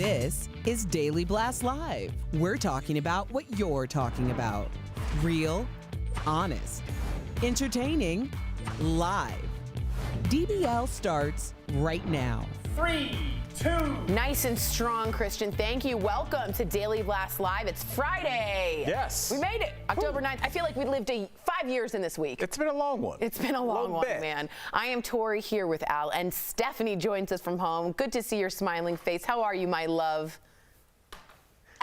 This is Daily Blast Live. We're talking about what you're talking about. Real, honest, entertaining, live. DBL starts right now. 3, 2. Nice and strong, Christian. Thank you. Welcome to Daily Blast Live. It's Friday. Yes. We made it. October 9th. I feel like we lived 5 years in this week. It's been a long one. It's been a long one, man. I am Tory here with Al, and Stephanie joins us from home. Good to see your smiling face. How are you, my love?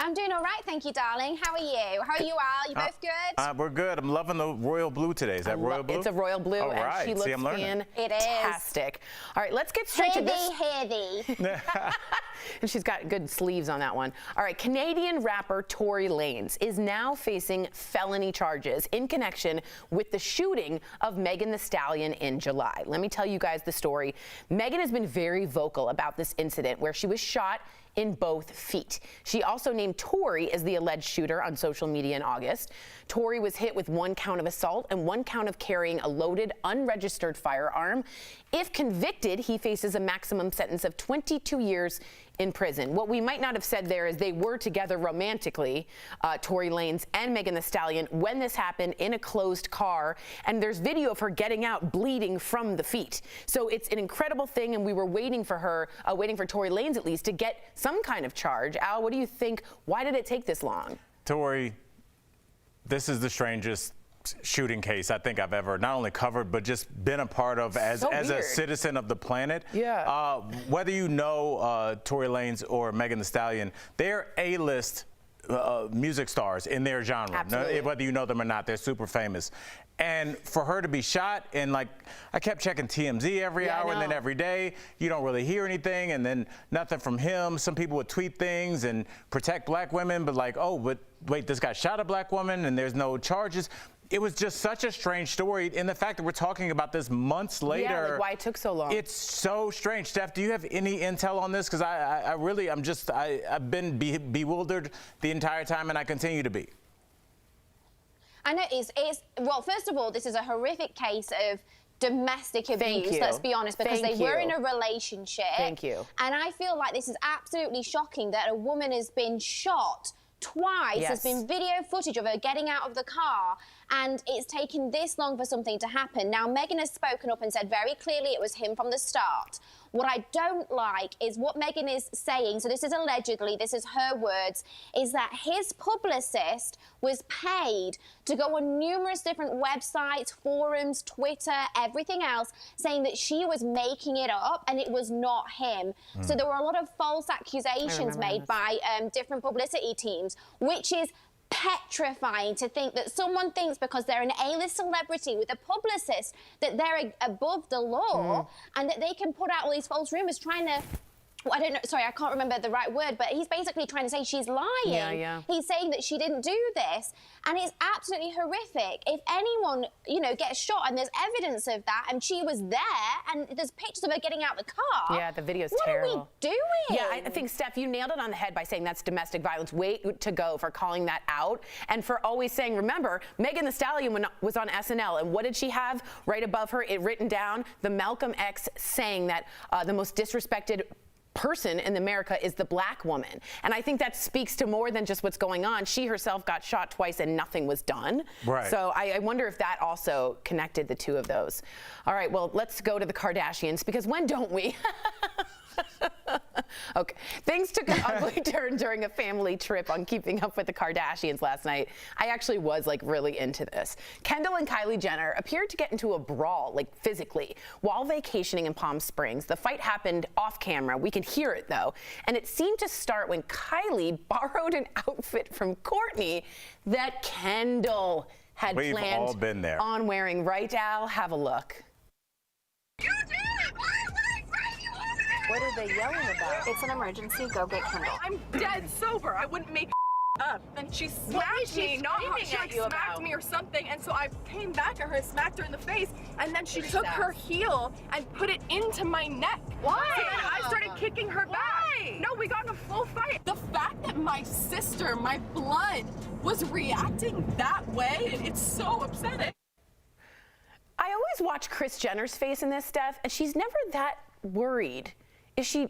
I'm doing all right, thank you, darling. How are you? How are you, Al? You both good? We're good. I'm loving the royal blue today. Is that royal blue? It's a royal blue, all right. and she looks fantastic. All right, let's get straight to this. Hear thee. And she's got good sleeves on that one. All right, Canadian rapper Tory Lanez is now facing felony charges in connection with the shooting of Megan Thee Stallion in July. Let me tell you guys the story. Megan has been very vocal about this incident where she was shot in both feet. She also named Tory as the alleged shooter on social media in August. Tory was hit with 1 count of assault and 1 count of carrying a loaded, unregistered firearm. If convicted, he faces a maximum sentence of 22 years in prison. What we might not have said there is they were together romantically, Tory Lanez and Megan Thee Stallion, when this happened in a closed car, and there's video of her getting out bleeding from the feet. So it's an incredible thing, and we were waiting for her, waiting for Tory Lanez at least, to get some kind of charge. Al, what do you think? Why did it take this long? Tory, this is the strangest shooting case I think I've ever not only covered but just been a part of as a citizen of the planet. Yeah. Whether you know Tory Lanez or Megan Thee Stallion, they're A-list music stars in their genre. Absolutely. Whether you know them or not, they're super famous. And for her to be shot, and like I kept checking TMZ every hour and then every day, you don't really hear anything, and then nothing from him. Some people would tweet things and protect black women, but like, oh, but wait, this guy shot a black woman and there's no charges. It was just such a strange story, and the fact that we're talking about this months later. Yeah, like why it took so long. It's so strange. Steph, do you have any intel on this? Because I've been bewildered the entire time, and I continue to be. I know well, first of all, this is a horrific case of domestic abuse, let's be honest, because they were in a relationship. Thank you. And I feel like this is absolutely shocking that a woman has been shot twice. Yes. There's been video footage of her getting out of the car, and it's taken this long for something to happen. Now, Megan has spoken up and said very clearly it was him from the start. What I don't like is what Megan is saying, so this is allegedly, this is her words, is that his publicist was paid to go on numerous different websites, forums, Twitter, everything else, saying that she was making it up and it was not him. So there were a lot of false accusations made by different publicity teams, which is petrifying to think that someone thinks because they're an A-list celebrity with a publicist that they're above the law and that they can put out all these false rumors trying to, I don't know, sorry, I can't remember the right word, but he's basically trying to say she's lying. Yeah. He's saying that she didn't do this, and it's absolutely horrific. If anyone, you know, gets shot and there's evidence of that, and she was there, and there's pictures of her getting out the car. Yeah, the video's terrible. terrible. What are we doing? Yeah, I think, Steph, you nailed it on the head by saying that's domestic violence. Way to go for calling that out and for always saying, remember, Megan Thee Stallion was on SNL, and what did she have right above her? It written down, the Malcolm X saying that the most disrespected person in America is the black woman. And I think that speaks to more than just what's going on. She herself got shot twice and nothing was done. Right. So I wonder if that also connected the two of those. All right, well, let's go to the Kardashians, because when don't we? Okay, things took an ugly turn during a family trip on Keeping Up with the Kardashians last night. I actually was like really into this. Kendall and Kylie Jenner appeared to get into a brawl, like physically, while vacationing in Palm Springs. The fight happened off camera. We could hear it though. And it seemed to start when Kylie borrowed an outfit from Kourtney that Kendall had planned on wearing. Right, Al? Have a look. You did it! What are they yelling about? It's an emergency. Go get Kendall. I'm dead sober. I wouldn't make up. And she smacked me, not she like smacked me or something. And so I came back at her, smacked her in the face, and then she took her heel and put it into my neck. Why? So then I started kicking her back. No, we got in a full fight. The fact that my sister, my blood, was reacting that way, it's so upsetting. I always watch Kris Jenner's face in this, Steph, and she's never that worried. Is she?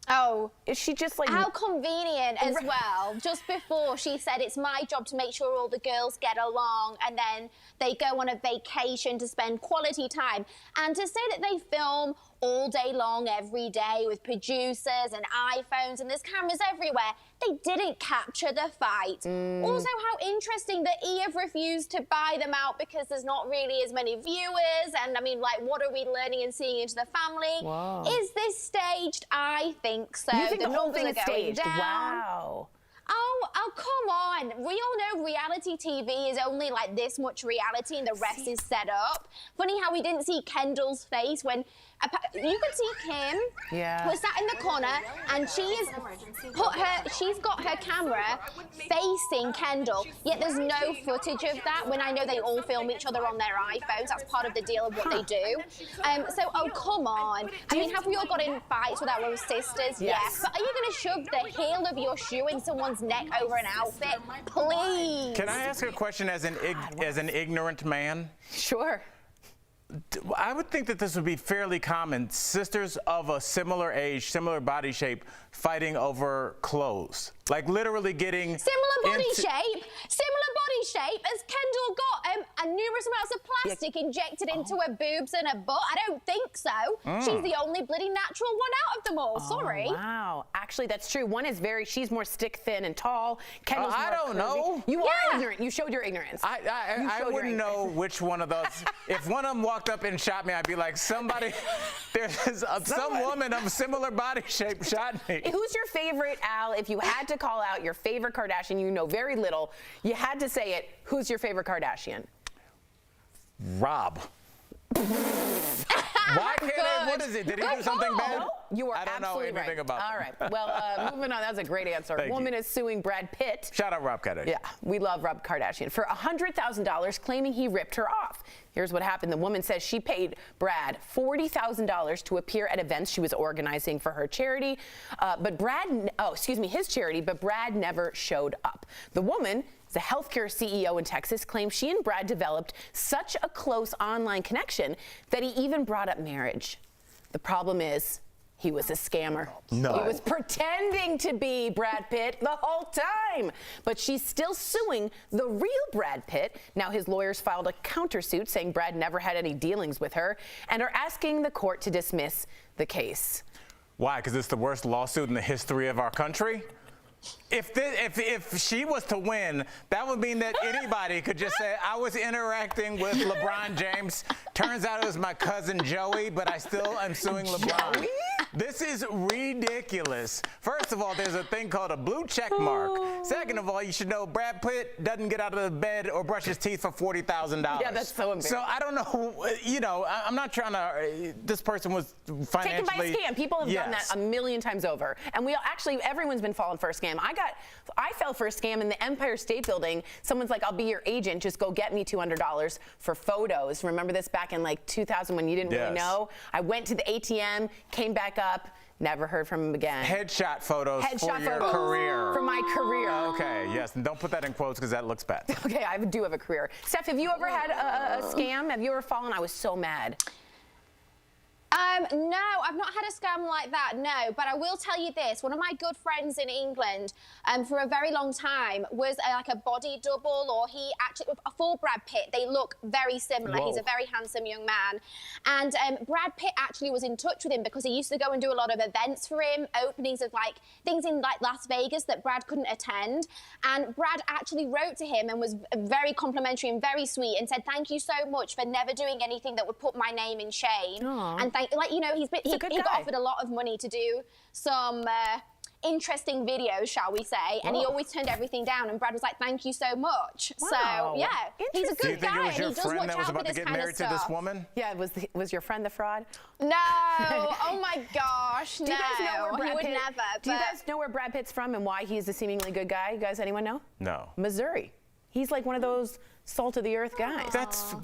Oh, is she just like... How convenient as well. Just before she said it's my job to make sure all the girls get along, and then they go on a vacation to spend quality time. And to say that they film all day long every day with producers and iPhones and there's cameras everywhere, they didn't capture the fight. Also, how interesting that he have refused to buy them out because there's not really as many viewers. And I mean, like, what are we learning and seeing into the family? Whoa. Is this staged? I think so. You think the whole thing is numbers are going staged? down. Wow. Oh, come on. We all know reality TV is only like this much reality and the rest is set up. Funny how we didn't see Kendall's face when you could see Kim was sat in the corner and she's got her camera facing Kendall, yet there's no footage of that when I know they all film each other on their iPhones. That's part of the deal of what they do. So come on. I mean, have we all got in fights with our sisters? Yes. But are you going to shove the heel of your shoe in someone's neck over an outfit? Please. Can I ask a question as an ignorant man? Sure. I would think that this would be fairly common. Sisters of a similar age, similar body shape, fighting over clothes. Like literally getting similar body shape as Kendall got a numerous amounts of plastic injected into her boobs and her butt. I don't think so. She's the only bloody natural one out of them all. Sorry. Wow. Actually, that's true. One is she's more stick thin and tall. Kendall's more I don't curvy. know. You are ignorant. You showed your ignorance. I wouldn't know which one of those. If one of them walked up and shot me, I'd be like, somebody, there's some woman of similar body shape shot me. Who's your favorite, Al? If you had to call out your favorite Kardashian, you know very little, you had to say it. Who's your favorite Kardashian? Rob. Why can't I? What is it? Did he do something bad? No, you are I don't know absolutely anything right. about All right. Well, moving on. That was a great answer. Thank Woman you. is suing Brad Pitt. Shout out Rob Kardashian. Yeah, we love Rob Kardashian for $100,000, claiming he ripped her off. Here's what happened. The woman says she paid Brad $40,000 to appear at events she was organizing for her charity, his charity, but Brad never showed up. The woman, the healthcare CEO in Texas, claims she and Brad developed such a close online connection that he even brought up marriage. The problem is, he was a scammer. No. He was pretending to be Brad Pitt the whole time. But she's still suing the real Brad Pitt. Now his lawyers filed a countersuit saying Brad never had any dealings with her and are asking the court to dismiss the case. Why? Because it's the worst lawsuit in the history of our country? If she was to win, that would mean that anybody could just say, I was interacting with LeBron James. Turns out it was my cousin Joey, but I still am suing LeBron. Joey? This is ridiculous. First of all, there's a thing called a blue check mark. Second of all, you should know Brad Pitt doesn't get out of the bed or brush his teeth for $40,000. Yeah, that's so embarrassing. So I don't know, I'm not trying to, this person was financially. Taken by a scam. People have done that a million times over. And everyone's been falling for a scam. I fell for a scam in the Empire State Building. Someone's like, I'll be your agent. Just go get me $200 for photos. Remember this back in like 2000 when you didn't really know? I went to the ATM, came back up, never heard from him again. Headshot photos for your career. For my career. Okay, yes, and don't put that in quotes because that looks bad. Okay, I do have a career. Steph, have you ever had a scam? Have you ever fallen? I was so mad. No, I've not had a scam like that, no. But I will tell you this. One of my good friends in England for a very long time was like a body double, or he actually, for Brad Pitt, they look very similar. Whoa. He's a very handsome young man. And Brad Pitt actually was in touch with him because he used to go and do a lot of events for him, openings of like things in like Las Vegas that Brad couldn't attend. And Brad actually wrote to him and was very complimentary and very sweet and said, thank you so much for never doing anything that would put my name in shame. Aww. And he got offered a lot of money to do some interesting videos, shall we say, and he always turned everything down, and Brad was like, thank you so much. Wow. So, yeah, he's a Do you good think guy, it was your and he does friend watch that was out about for to this get kind of married to stuff. this woman? Yeah, was your friend the fraud? No, oh my gosh, no, Do you guys know where Brad he would Pitt, never. Do you guys know where Brad Pitt's from and why he's a seemingly good guy? You guys, anyone know? No. Missouri. He's like one of those salt of the earth guys.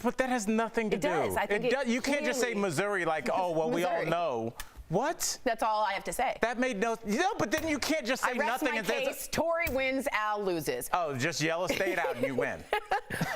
But that has nothing to do. It does. I think you can't just say Missouri like, oh, well, we all know. What? That's all I have to say. That made no, but then you can't just say I rest nothing my and say, case. Tory wins, Al loses. oh, just yell a state out and you win.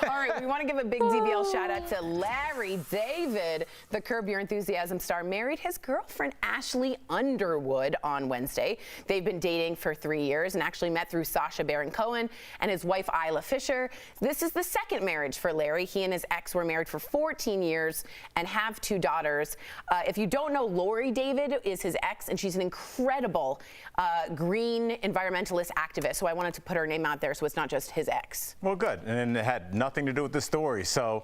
All right, we want to give a big DBL shout out to Larry David, the Curb Your Enthusiasm star, married his girlfriend Ashley Underwood on Wednesday. They've been dating for 3 years and actually met through Sacha Baron Cohen and his wife Isla Fisher. This is the second marriage for Larry. He and his ex were married for 14 years and have 2 daughters. If you don't know, Lori David is his ex, and she's an incredible green environmentalist activist. So I wanted to put her name out there so it's not just his ex. Well, good. And it had nothing to do with the story. So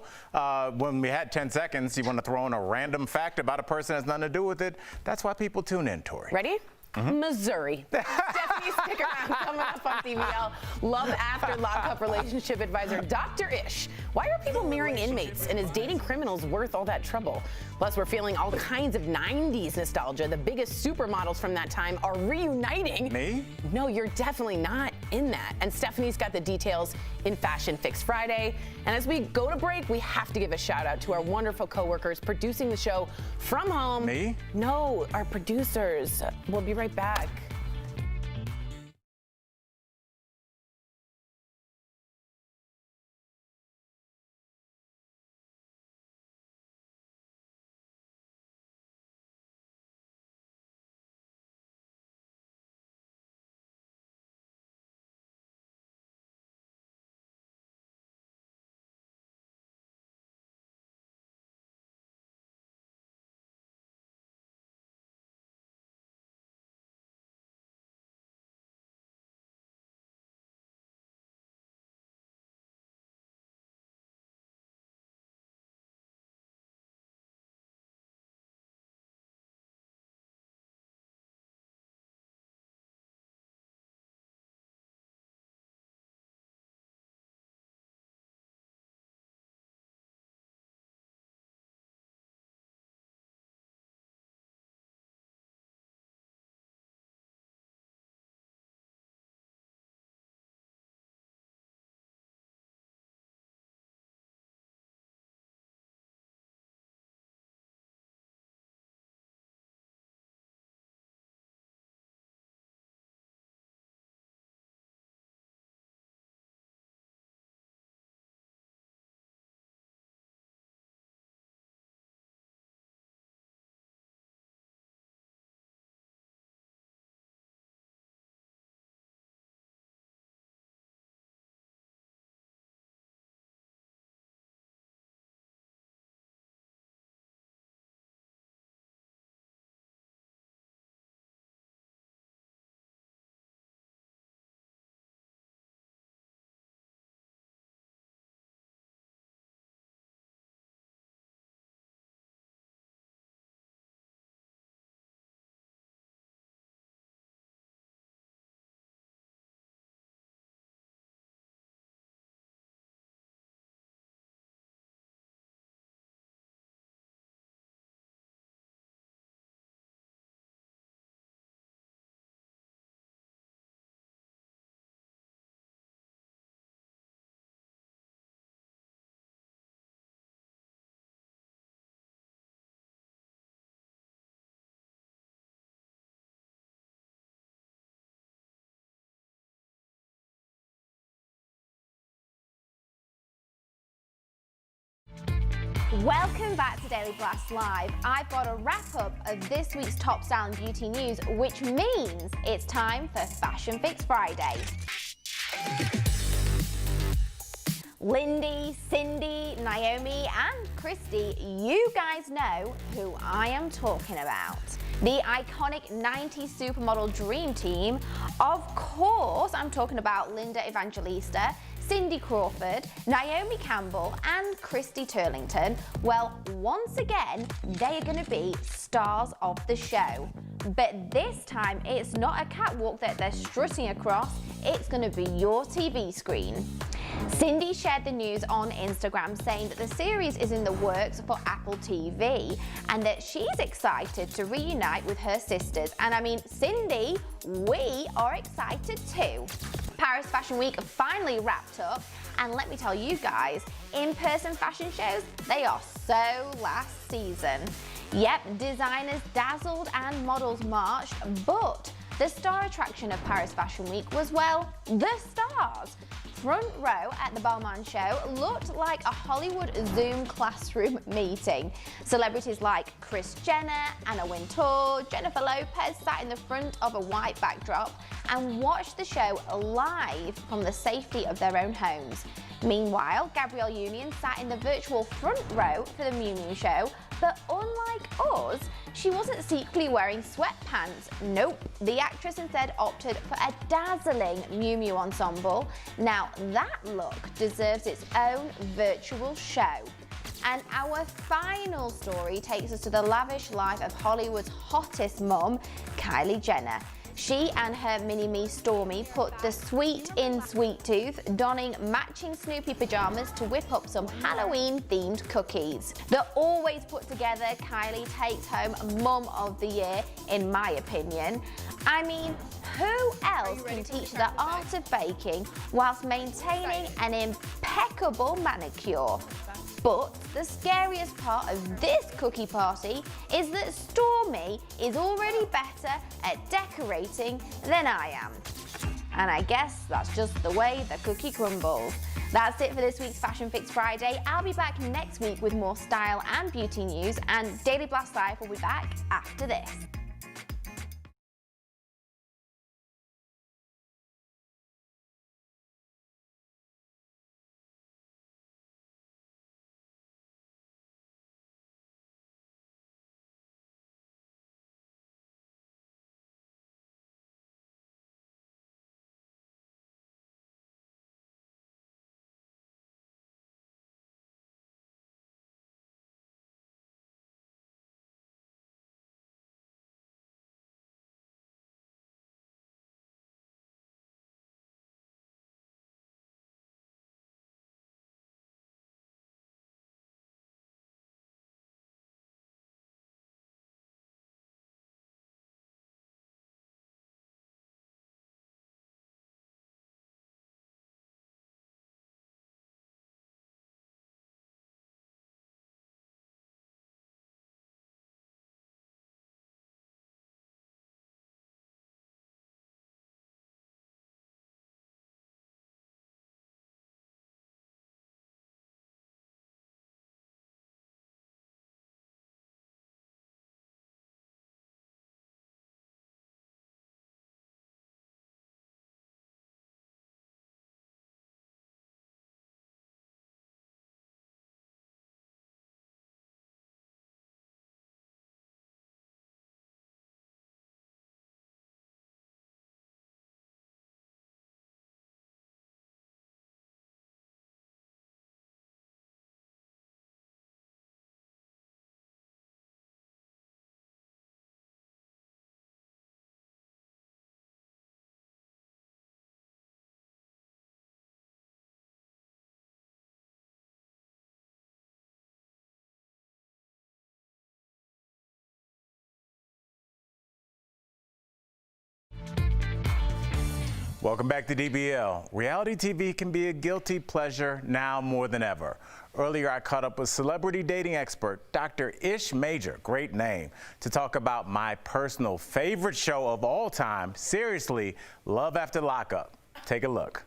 when we had 10 seconds, you want to throw in a random fact about a person that has nothing to do with it. That's why people tune in, Tory. Ready? Missouri. Stephanie, stick around. Coming up on DBL, Love After Lockup relationship advisor Dr. Ish. Why are people marrying inmates, and is dating criminals worth all that trouble? Plus, we're feeling all kinds of 90s nostalgia. The biggest supermodels from that time are reuniting. Me? No, you're definitely not in that. And Stephanie's got the details in Fashion Fix Friday. And as we go to break, we have to give a shout out to our wonderful coworkers producing the show from home. Me? No, our producers. We'll be right back. Welcome back to Daily Blast Live. I've got a wrap-up of this week's top style and beauty news, which means it's time for Fashion Fix Friday. Lindy, Cindy, Naomi and Christy, you guys know who I am talking about. The iconic 90s supermodel dream team. Of course, I'm talking about Linda Evangelista, Cindy Crawford, Naomi Campbell and Christy Turlington. Well, once again, they are going to be stars of the show. But this time, it's not a catwalk that they're strutting across, it's going to be your TV screen. Cindy shared the news on Instagram saying that the series is in the works for Apple TV and that she's excited to reunite with her sisters. And I mean, Cindy, we are excited too. Paris Fashion Week finally wrapped up, and let me tell you guys, in-person fashion shows, they are so last season. Yep, designers dazzled and models marched, but the star attraction of Paris Fashion Week was, well, the stars. Front row at the Balmain show looked like a Hollywood Zoom classroom meeting. Celebrities like Kris Jenner, Anna Wintour, Jennifer Lopez sat in the front of a white backdrop and watched the show live from the safety of their own homes. Meanwhile, Gabrielle Union sat in the virtual front row for the Miu Miu show, but unlike us, she wasn't secretly wearing sweatpants. Nope, the actress instead opted for a dazzling Miu Miu ensemble. Now that look deserves its own virtual show. And our final story takes us to the lavish life of Hollywood's hottest mum, Kylie Jenner. She and her mini-me Stormy put the sweet in Sweet Tooth, donning matching Snoopy pajamas to whip up some Halloween-themed cookies. The always put together Kylie takes home Mum of the Year, in my opinion. I mean, who else can teach the art of baking whilst maintaining an impeccable manicure? But the scariest part of this cookie party is that Stormy is already better at decorating than I am. And I guess that's just the way the cookie crumbles. That's it for this week's Fashion Fix Friday. I'll be back next week with more style and beauty news, and Daily Blast Live will be back after this. Welcome back to DBL. Reality TV can be a guilty pleasure now more than ever. Earlier, I caught up with celebrity dating expert Dr. Ish Major, great name, to talk about my personal favorite show of all time, seriously, Love After Lockup. Take a look.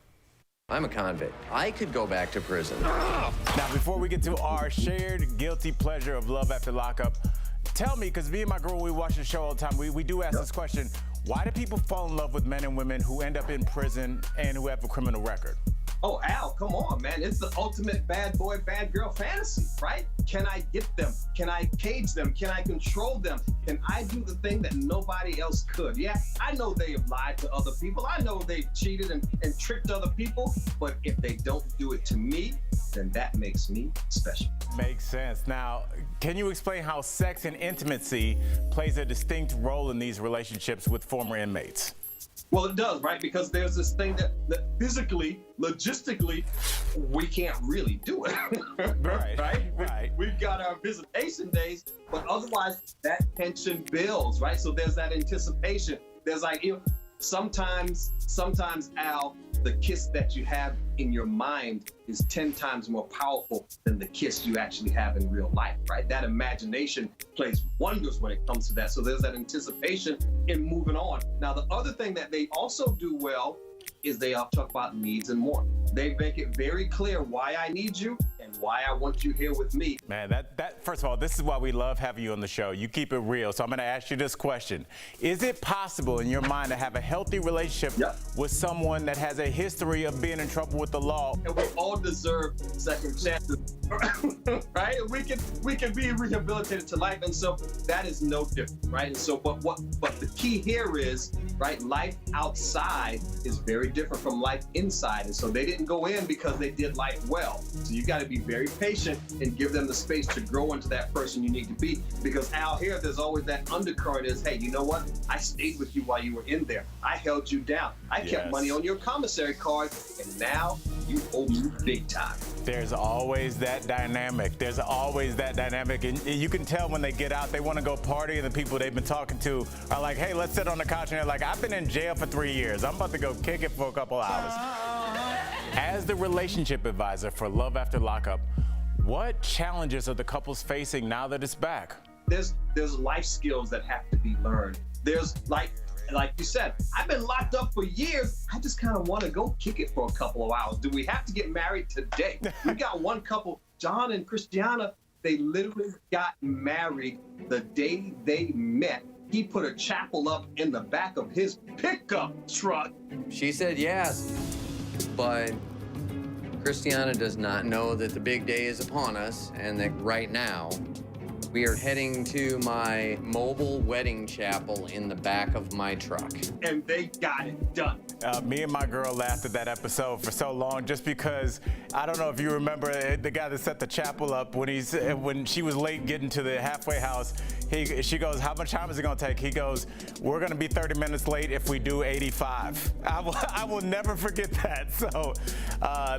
I'm a convict. I could go back to prison. Now, before we get to our shared guilty pleasure of Love After Lockup, tell me, because me and my girl, we watch the show all the time, we do ask this question: why do people fall in love with men and women who end up in prison and who have a criminal record? Oh, Al, come on, man. It's the ultimate bad boy, bad girl fantasy, right? Can I get them? Can I cage them? Can I control them? Can I do the thing that nobody else could? Yeah, I know they have lied to other people. I know they've cheated and tricked other people. But if they don't do it to me, then that makes me special. Makes sense. Now, can you explain how sex and intimacy plays a distinct role in these relationships with former inmates? Well, it does, right? Because there's this thing that physically, logistically, we can't really do it. Right. We've got our visitation days, but otherwise that tension builds, right? So there's that anticipation. There's like, sometimes, Al, the kiss that you have in your mind is 10 times more powerful than the kiss you actually have in real life, right? That imagination plays wonders when it comes to that. So there's that anticipation in moving on. Now, the other thing that they also do well is they talk about needs and more. They make it very clear why I need you and why I want you here with me. Man, that first of all, this is why we love having you on the show. You keep it real. So I'm going to ask you this question. Is it possible in your mind to have a healthy relationship with someone that has a history of being in trouble with the law? And we all deserve second chances, right? We can be rehabilitated to life, and so that is no different, right? And so, but the key here is, right? Life outside is very different from life inside, and so they didn't go in because they did life well. So you got to be very patient and give them the space to grow into that person you need to be. Because out here, there's always that undercurrent is, hey, you know what? I stayed with you while you were in there. I held you down. I kept money on your commissary card, and now you owe me big time. There's always that dynamic. There's always that dynamic. And you can tell when they get out, they want to go party, and the people they've been talking to are like, hey, let's sit on the couch. And they're like, I've been in jail for 3 years. I'm about to go kick it for a couple hours. As the relationship advisor for Love After Lockup, what challenges are the couples facing now that it's back? There's life skills that have to be learned. There's like you said, I've been locked up for years. I just kind of want to go kick it for a couple of hours. Do we have to get married today? We got one couple, John and Christiana, they literally got married the day they met. He put a chapel up in the back of his pickup truck. She said yes, but Christiana does not know that the big day is upon us and that right now we are heading to my mobile wedding chapel in the back of my truck. And they got it done. Me and my girl laughed at that episode for so long just because, I don't know if you remember the guy that set the chapel up when she was late getting to the halfway house. She goes, how much time is it going to take? He goes, we're going to be 30 minutes late if we do 85. I will never forget that. So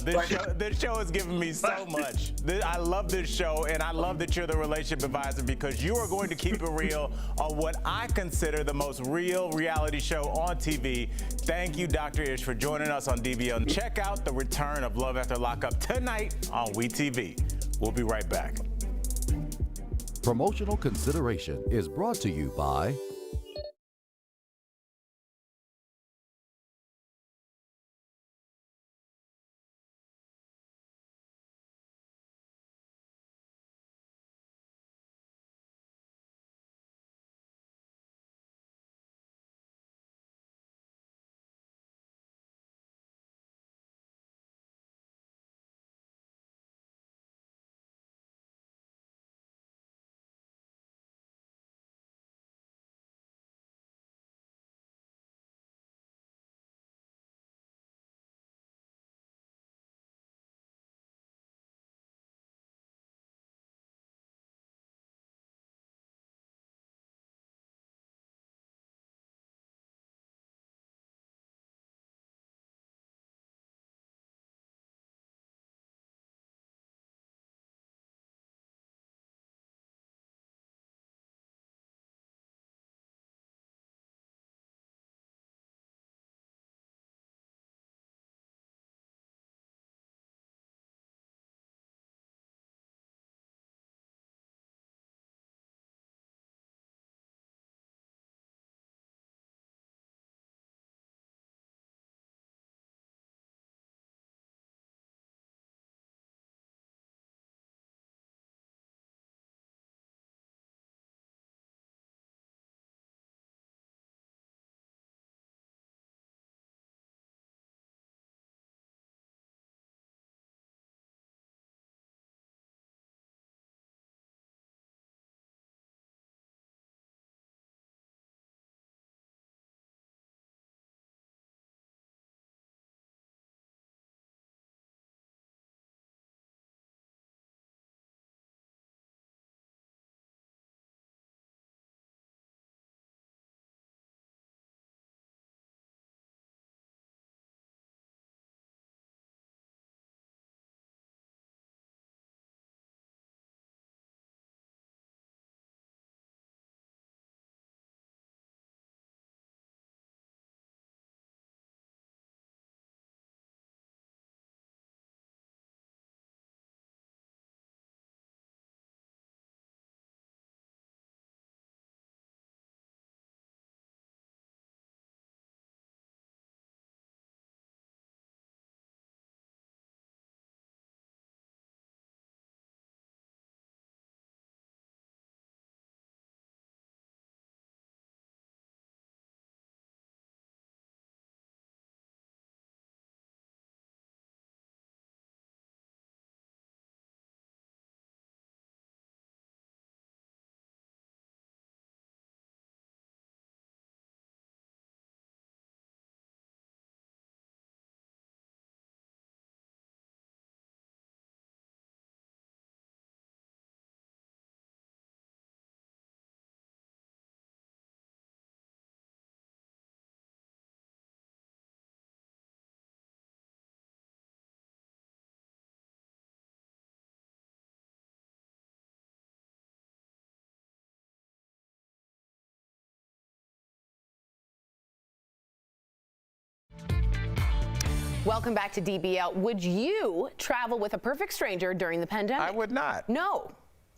this show has given me so much. I love this show, and I love that you're the relationship advisor because you are going to keep it real on what I consider the most real reality show on TV. Thank you, Dr. Ish, for joining us on DBL. Check out the return of Love After Lockup tonight on WeTV. We'll be right back. Promotional consideration is brought to you by Welcome back to DBL. Would you travel with a perfect stranger during the pandemic? I would not. No.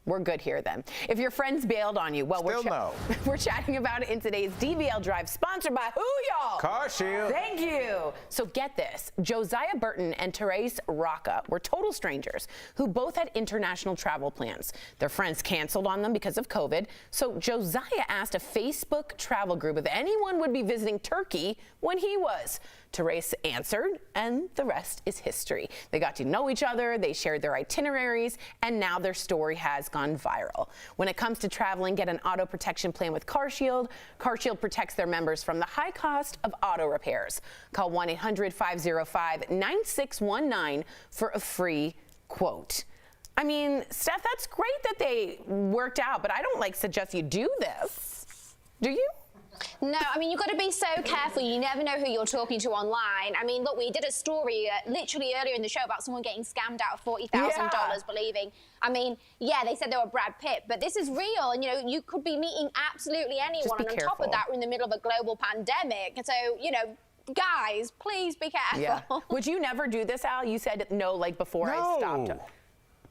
We're good here then. If your friends bailed on you, well, we're chatting about it in today's DBL Drive, sponsored by who, y'all? CarShield. Thank you. So get this. Josiah Burton and Therese Rocca were total strangers who both had international travel plans. Their friends canceled on them because of COVID. So Josiah asked a Facebook travel group if anyone would be visiting Turkey when he was. Therese answered, and the rest is history. They got to know each other, they shared their itineraries, and now their story has gone viral. When it comes to traveling, get an auto protection plan with CarShield. CarShield protects their members from the high cost of auto repairs. Call 1-800-505-9619 for a free quote. I mean, Steph, that's great that they worked out, but I don't suggest you do this. Do you? No, I mean, you've got to be so careful. You never know who you're talking to online. I mean, look, we did a story literally earlier in the show about someone getting scammed out of $40,000 believing. I mean, yeah, they said they were Brad Pitt, but this is real. And, you could be meeting absolutely anyone. And on top of that, we're in the middle of a global pandemic. And so, guys, please be careful. Yeah. Would you never do this, Al? You said no, before I stopped.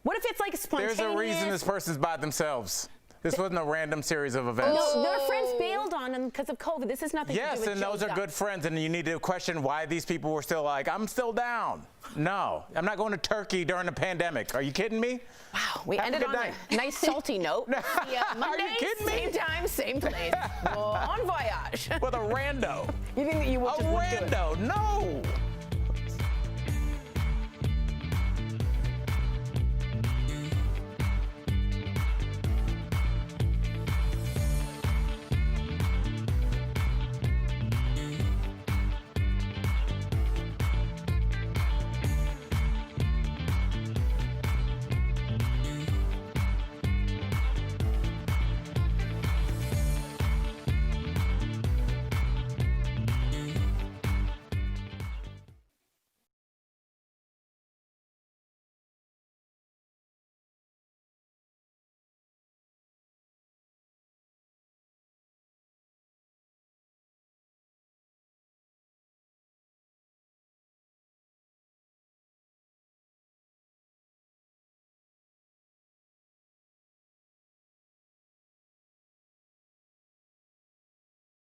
What if it's spontaneous? There's a reason this person's by themselves. This wasn't a random series of events. No, their friends bailed on them because of COVID. This is nothing to do with Yes, and those are good friends, and you need to question why these people were still I'm still down. No, I'm not going to Turkey during the pandemic. Are you kidding me? Wow, we ended on a nice salty note. Monday, Are you kidding me? same time, same place. Bon voyage. With a rando. You think that you would just A rando, no.